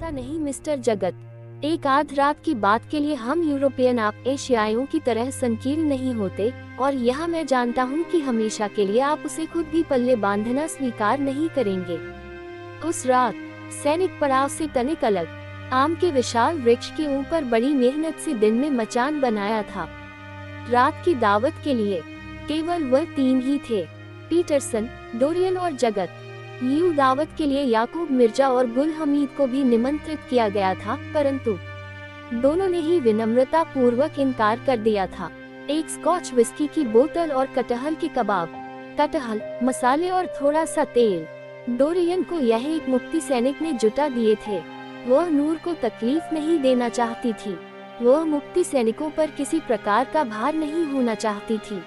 ऐसा नहीं मिस्टर जगत, एक आध रात की बात के लिए हम यूरोपियन आप एशियाइयों की तरह संकीर्ण नहीं होते, और यह मैं जानता हूँ कि हमेशा के लिए आप उसे खुद भी पल्ले बांधना स्वीकार नहीं करेंगे। उस रात सैनिक पड़ाव से तनिक अलग आम के विशाल वृक्ष के ऊपर बड़ी मेहनत से दिन में मचान बनाया था। रात की दावत के लिए केवल वह तीन ही थे, पीटरसन, डोरियन और जगत। यूं दावत के लिए याकूब मिर्जा और गुल हमीद को भी निमंत्रित किया गया था, परंतु दोनों ने ही विनम्रता पूर्वक इनकार कर दिया था। एक स्कॉच विस्की की बोतल और कटहल के कबाब, कटहल, मसाले और थोड़ा सा तेल डोरियन को यह एक मुक्ति सैनिक ने जुटा दिए थे। वह नूर को तकलीफ नहीं देना चाहती थी, वह मुक्ति सैनिकों पर किसी प्रकार का भार नहीं होना चाहती थी।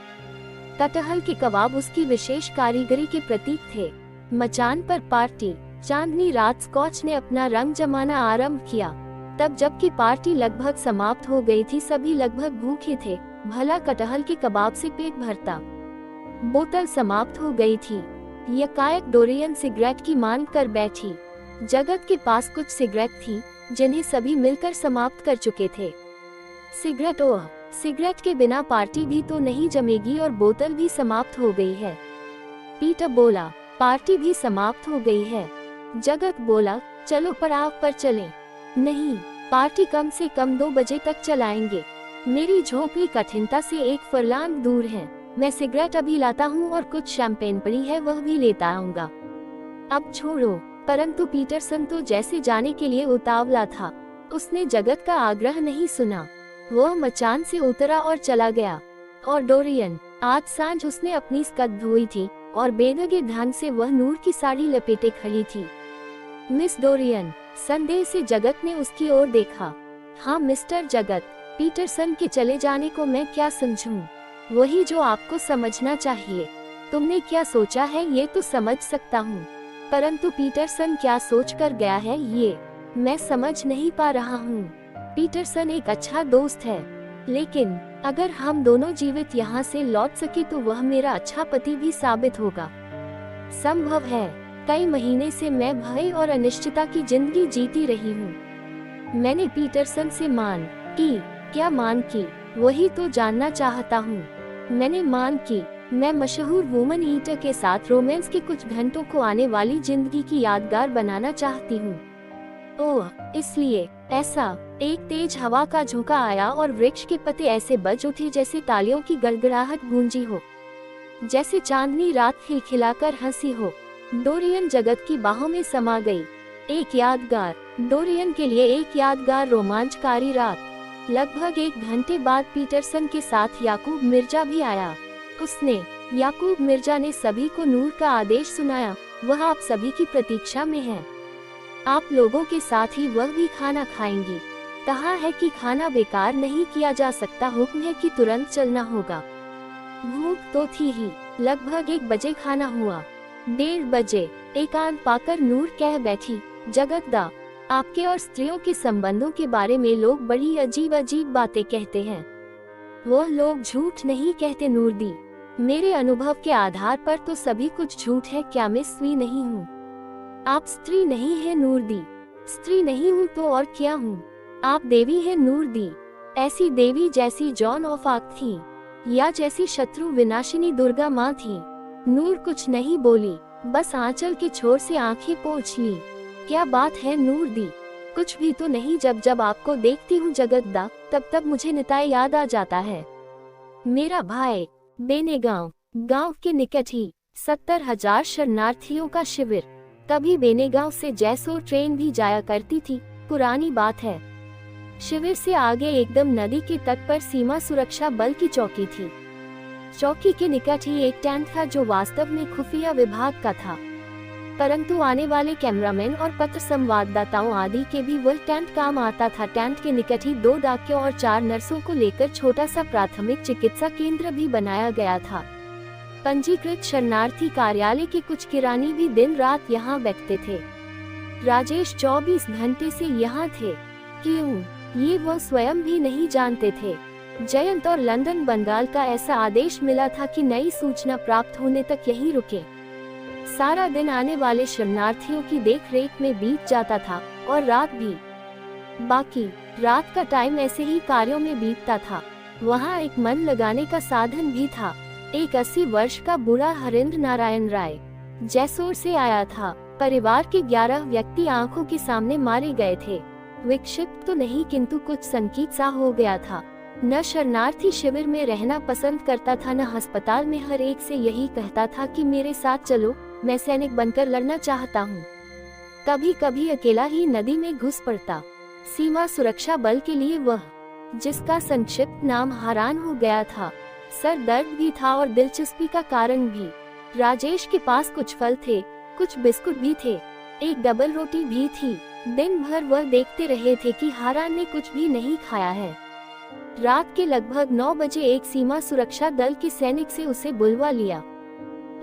कटहल के कबाब उसकी विशेष कारीगरी के प्रतीक थे। मचान पर पार्टी, चांदनी रात स्कॉच ने अपना रंग जमाना आरंभ किया। तब जबकि पार्टी लगभग समाप्त हो गई थी, सभी लगभग भूखे थे। भला कटहल के कबाब से पेट भरता। बोतल समाप्त हो गई थी। यकायक डोरियन सिगरेट की मांग कर बैठी। जगत के पास कुछ सिगरेट थी जिन्हें सभी मिलकर समाप्त कर चुके थे। सिगरेट, ओह, सिगरेट के बिना पार्टी भी तो नहीं जमेगी और बोतल भी समाप्त हो गई है। पीटर बोला, पार्टी भी समाप्त हो गई है। जगत बोला, चलो पड़ाव पर चलें। नहीं, पार्टी कम से कम 2 बजे तक चलाएंगे। मेरी झोपड़ी कठिनता से 1 फरलांग दूर है। मैं सिगरेट अभी लाता हूँ और कुछ शैंपेन पड़ी है वह भी लेता आऊंगा। अब छोड़ो। परंतु पीटरसन तो जैसे जाने के लिए उतावला था। उसने जगत का आग्रह नहीं सुना। वह मचान से उतरा और चला गया। और डोरियन, आज सांझ उसने अपनी स्कर्ट धोई थी और बेढंगे ढंग से वह नूर की साड़ी लपेटे खड़ी थी। मिस डोरियन, संदेह से जगत ने उसकी ओर देखा। हाँ मिस्टर जगत, पीटरसन के चले जाने को मैं क्या समझूं? वही जो आपको समझना चाहिए। तुमने क्या सोचा है ये तो समझ सकता हूँ, परंतु पीटरसन क्या सोच कर गया है ये मैं समझ नहीं पा रहा हूँ। पीटरसन एक अच्छा दोस्त है, लेकिन अगर हम दोनों जीवित यहाँ से लौट सके तो वह मेरा अच्छा पति भी साबित होगा। संभव है। कई महीने से मैं भय और अनिश्चितता की जिंदगी जीती रही हूँ। मैंने पीटरसन से मांग की। क्या मांग की? वही तो जानना चाहता हूँ। मैंने मांग की, मैं मशहूर वुमन ईटर के साथ रोमांस के कुछ घंटों को आने वाली जिंदगी की यादगार बनाना चाहती हूँ। ओह, इसलिए ऐसा। एक तेज हवा का झोंका आया और वृक्ष के पत्ते ऐसे बज उठे जैसे तालियों की गड़गड़ाहट गूंजी हो, जैसे चांदनी रात खिलखिलाकर हंसी हो। डोरियन जगत की बाहों में समा गई। एक यादगार, डोरियन के लिए एक यादगार रोमांचकारी रात। लगभग 1 घंटे बाद पीटरसन के साथ याकूब मिर्जा भी आया। याकूब मिर्जा ने सभी को नूर का आदेश सुनाया। वह आप सभी की प्रतीक्षा में है। आप लोगों के साथ ही वह भी खाना खाएंगी। कहा है कि खाना बेकार नहीं किया जा सकता, हुक्म है कि तुरंत चलना होगा। भूख तो थी ही। लगभग 1 बजे खाना हुआ। 1:30 बजे एकांत पाकर नूर कह बैठी, जगत दा, आपके और स्त्रियों के संबंधों के बारे में लोग बड़ी अजीब अजीब बातें कहते हैं। वह लोग झूठ नहीं कहते नूर दी। मेरे अनुभव के आधार पर तो सभी कुछ झूठ है। क्या मैं स्त्री नहीं हूँ? आप स्त्री नहीं है नूर दी। स्त्री नहीं हूँ तो और क्या हूँ? आप देवी है नूर दी। ऐसी देवी जैसी जॉन ऑफ आर्क थी, या जैसी शत्रु विनाशिनी दुर्गा माँ थी। नूर कुछ नहीं बोली, बस आंचल के छोर से आंखें पोंछ ली। क्या बात है नूर दी? कुछ भी तो नहीं। जब आपको देखती हूँ जगतदा, तब मुझे निताय याद आ जाता है। मेरा भाई बेनेगांव, गांव के निकट ही 70,000 शरणार्थियों का शिविर। कभी बेनेगांव से जैसोर ट्रेन भी जाया करती थी। पुरानी बात है। शिविर से आगे एकदम नदी के तट पर सीमा सुरक्षा बल की चौकी थी। चौकी के निकट ही एक टेंट था जो वास्तव में खुफिया विभाग का था, परंतु आने वाले कैमरामैन और पत्र संवाददाताओं आदि के भी वह टेंट काम आता था। टेंट के निकट ही 2 डाकियों और 4 नर्सों को लेकर छोटा सा प्राथमिक चिकित्सा केंद्र भी बनाया गया था। पंजीकृत शरणार्थी कार्यालय के कुछ किरानी भी दिन रात यहाँ बैठते थे। राजेश 24 घंटे से यहाँ थे। क्यों, ये वह स्वयं भी नहीं जानते थे। जयंत और लंदन बंगाल का ऐसा आदेश मिला था कि नई सूचना प्राप्त होने तक यहीं रुके। सारा दिन आने वाले शरणार्थियों की देखरेख में बीत जाता था और रात भी। बाकी रात का टाइम ऐसे ही कार्यों में बीतता था। वहाँ एक मन लगाने का साधन भी था। एक 80 वर्ष का बूढ़ा हरेंद्र नारायण राय जैसोर से आया था। परिवार के 11 व्यक्ति आंखों के सामने मारे गए थे। विक्षिप्त तो नहीं, किंतु कुछ संकीर्ण सा हो गया था। न शरणार्थी शिविर में रहना पसंद करता था, न अस्पताल में। हर एक से यही कहता था कि मेरे साथ चलो, मैं सैनिक बनकर लड़ना चाहता हूँ। कभी कभी अकेला ही नदी में घुस पड़ता। सीमा सुरक्षा बल के लिए वह, जिसका संक्षिप्त नाम हारान हो गया था। सर दर्द भी था और दिलचस्पी का कारण भी। राजेश के पास कुछ फल थे, कुछ बिस्कुट भी थे, एक डबल रोटी भी थी। दिन भर वह देखते रहे थे कि हारान ने कुछ भी नहीं खाया है। रात के लगभग 9 बजे एक सीमा सुरक्षा दल के सैनिक से उसे बुलवा लिया।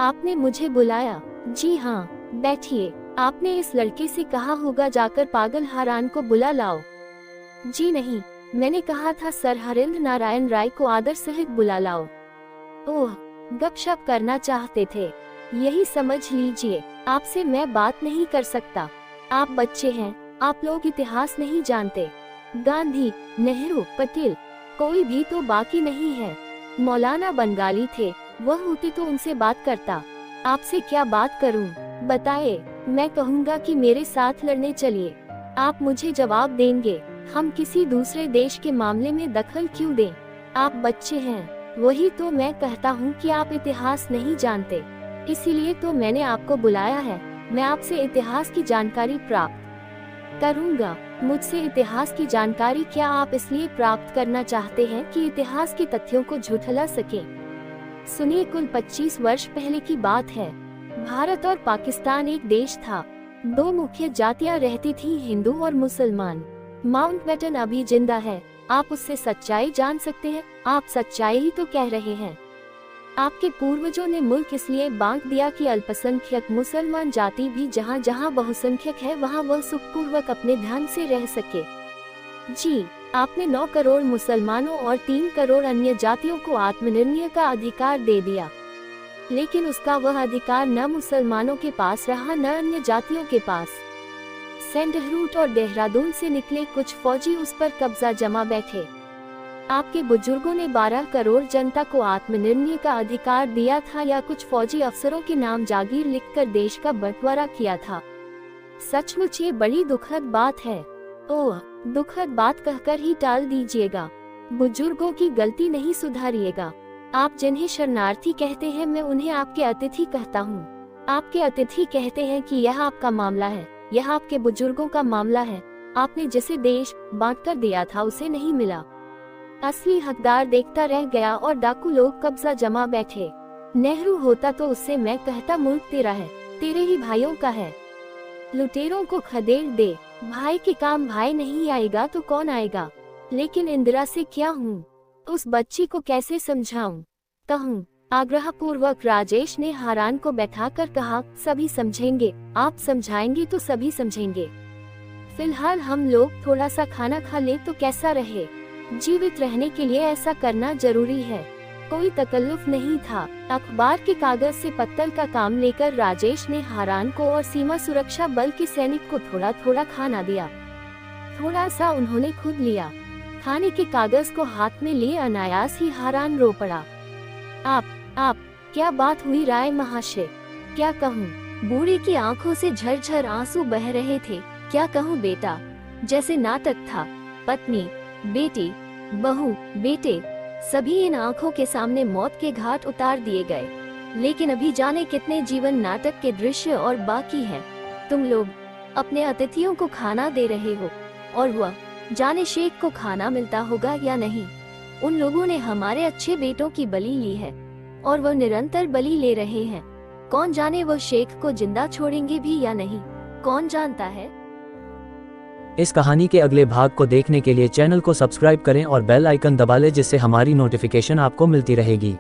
आपने मुझे बुलाया? जी हाँ, बैठिए। आपने इस लड़के से कहा होगा जाकर पागल हारान को बुला लाओ। जी नहीं, मैंने कहा था सर हरेंद्र नारायण राय को आदर सहित बुला लाओ। ओह, गपशप करना चाहते थे, यही समझ लीजिए। आपसे मैं बात नहीं कर सकता। आप बच्चे हैं, आप लोग इतिहास नहीं जानते। गांधी, नेहरू, पटेल, कोई भी तो बाकी नहीं है। मौलाना बंगाली थे, वह होते तो उनसे बात करता। आपसे क्या बात करूं? बताए। मैं कहूँगा कि मेरे साथ लड़ने चलिए। आप मुझे जवाब देंगे। हम किसी दूसरे देश के मामले में दखल क्यों दें? आप बच्चे हैं। वही तो मैं कहता हूँ कि आप इतिहास नहीं जानते, इसीलिए तो मैंने आपको बुलाया है। मैं आपसे इतिहास की जानकारी प्राप्त करूँगा। मुझसे इतिहास की जानकारी क्या आप इसलिए प्राप्त करना चाहते हैं कि इतिहास के तथ्यों को झुठला सके? सुनिए, कुल 25 वर्ष पहले की बात है। भारत और पाकिस्तान एक देश था। 2 मुख्य जातियां रहती थी, हिंदू और मुसलमान। माउंटबेटन अभी जिंदा है। आप उससे सच्चाई जान सकते हैं। आप सच्चाई ही तो कह रहे हैं। आपके पूर्वजों ने मुल्क इसलिए बांट दिया कि अल्पसंख्यक मुसलमान जाति भी जहाँ जहाँ बहुसंख्यक है वहाँ वह सुखपूर्वक अपने ध्यान से रह सके। जी, आपने 9 करोड़ मुसलमानों और 3 करोड़ अन्य जातियों को आत्मनिर्णय का अधिकार दे दिया, लेकिन उसका वह अधिकार न मुसलमानों के पास रहा न अन्य जातियों के पास। सेंडहरूट और देहरादून से निकले कुछ फौजी उस पर कब्जा जमा बैठे। आपके बुजुर्गों ने 12 करोड़ जनता को आत्मनिर्णय का अधिकार दिया था, या कुछ फौजी अफसरों के नाम जागीर लिखकर देश का बंटवारा किया था। सचमुच ये बड़ी दुखद बात है। ओह, दुखद बात कहकर ही टाल दीजिएगा। बुजुर्गों की गलती नहीं सुधारिएगा। आप जिन्हें शरणार्थी कहते हैं, मैं उन्हें आपके अतिथि कहता हूँ। आपके अतिथि कहते हैं कि यह आपका मामला है, यह आपके बुजुर्गों का मामला है। आपने जिसे देश बांट कर दिया था उसे नहीं मिला। असली हकदार देखता रह गया और डाकू लोग कब्जा जमा बैठे। नेहरू होता तो उससे मैं कहता मुल्क तेरा है, तेरे ही भाइयों का है। लुटेरों को खदेड़ दे। भाई के काम भाई नहीं आएगा तो कौन आएगा? लेकिन इंदिरा से क्या हूँ? उस बच्ची को कैसे समझाऊं? कहूँ? आग्रह पूर्वक राजेश ने हारान को बैठाकर कहा, सभी समझेंगे। आप समझाएंगे तो सभी समझेंगे। फिलहाल हम लोग थोड़ा सा खाना खा ले तो कैसा रहे? जीवित रहने के लिए ऐसा करना जरूरी है। कोई तकल्लुफ नहीं था। अखबार के कागज से पत्तल का काम लेकर राजेश ने हारान को और सीमा सुरक्षा बल के सैनिक को थोड़ा थोड़ा खाना दिया। थोड़ा सा उन्होंने खुद लिया। खाने के कागज को हाथ में लिए अनायास ही हारान रो पड़ा। आप क्या बात हुई राय महाशय? क्या कहूँ? बूढ़े की आंखों से झरझर आंसू बह रहे थे। क्या कहूँ बेटा, जैसे नाटक था। पत्नी, बेटी, बहू, बेटे सभी इन आंखों के सामने मौत के घाट उतार दिए गए। लेकिन अभी जाने कितने जीवन नाटक के दृश्य और बाकी हैं। तुम लोग अपने अतिथियों को खाना दे रहे हो, और वह जाने शेख को खाना मिलता होगा या नहीं। उन लोगों ने हमारे अच्छे बेटों की बलि ली है और वह निरंतर बलि ले रहे हैं। कौन जाने वो शेख को जिंदा छोड़ेंगे भी या नहीं, कौन जानता है। इस कहानी के अगले भाग को देखने के लिए चैनल को सब्सक्राइब करें और बेल आइकन दबा लें, जिससे हमारी नोटिफिकेशन आपको मिलती रहेगी।